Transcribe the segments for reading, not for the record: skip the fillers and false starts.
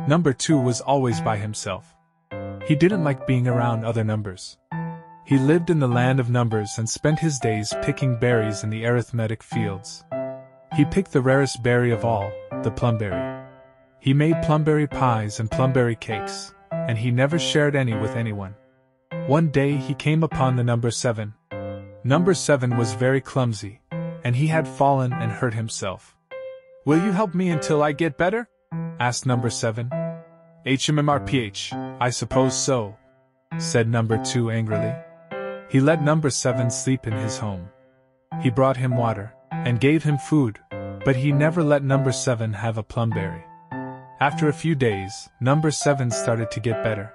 Number 2 was always by himself. He didn't like being around other numbers. He lived in the land of numbers and spent his days picking berries in the arithmetic fields. He picked the rarest berry of all, the plumberry. He made plumberry pies and plumberry cakes, and he never shared any with anyone. One day he came upon the number 7. Number 7 was very clumsy, and he had fallen and hurt himself. "Will you help me until I get better?" asked number 7. "Hmmrph I suppose so," said number 2 angrily. He let number 7 sleep in his home. He brought him water, and gave him food, but he never let number 7 have a plumberry. After a few days, number 7 started to get better.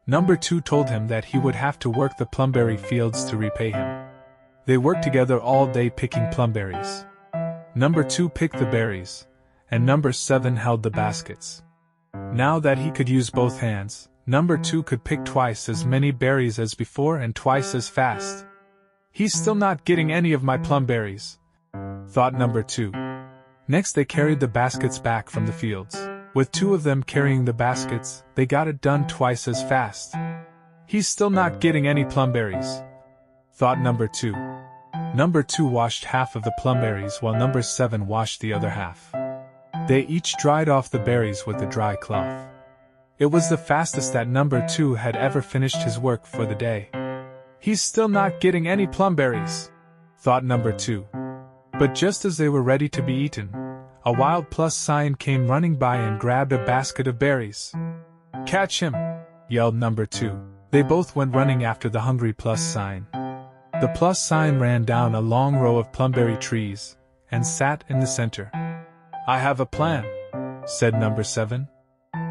Number 2 told him that he would have to work the plumberry fields to repay him. They worked together all day picking plumberries. Number 2 picked the berries, and number 7 held the baskets. Now that he could use both hands, number 2 could pick twice as many berries as before and twice as fast. "He's still not getting any of my plumberries," thought number 2. Next they carried the baskets back from the fields. With 2 of them carrying the baskets, they got it done twice as fast. "He's still not getting any plumberries," thought number 2. Number 2 washed half of the plumberries while number 7 washed the other half. They each dried off the berries with a dry cloth. It was the fastest that number 2 had ever finished his work for the day. "He's still not getting any plumberries," thought number 2. But just as they were ready to be eaten, a wild plus sign came running by and grabbed a basket of berries. "Catch him!" yelled number 2. They both went running after the hungry plus sign. The plus sign ran down a long row of plumberry trees, and sat in the center. "I have a plan," said number 7.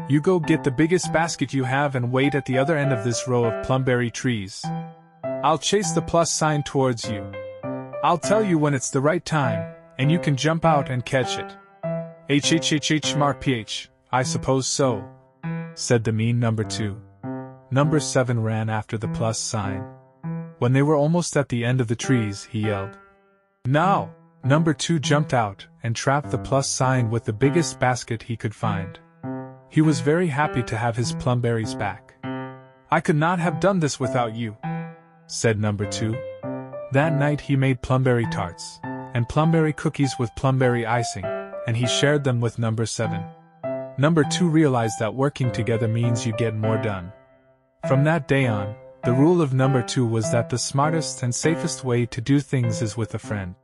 "You go get the biggest basket you have and wait at the other end of this row of plumberry trees. I'll chase the plus sign towards you. I'll tell you when it's the right time, and you can jump out and catch it." "Hmmrph I suppose so," said the mean number 2. Number 7 ran after the plus sign. When they were almost at the end of the trees, he yelled, "Now!" Number 2 jumped out and trapped the plus sign with the biggest basket he could find. He was very happy to have his plumberries back. "I could not have done this without you," said number 2. That night he made plumberry tarts, and plumberry cookies with plumberry icing, and he shared them with number 7. Number 2 realized that working together means you get more done. From that day on, the rule of number 2 was that the smartest and safest way to do things is with a friend.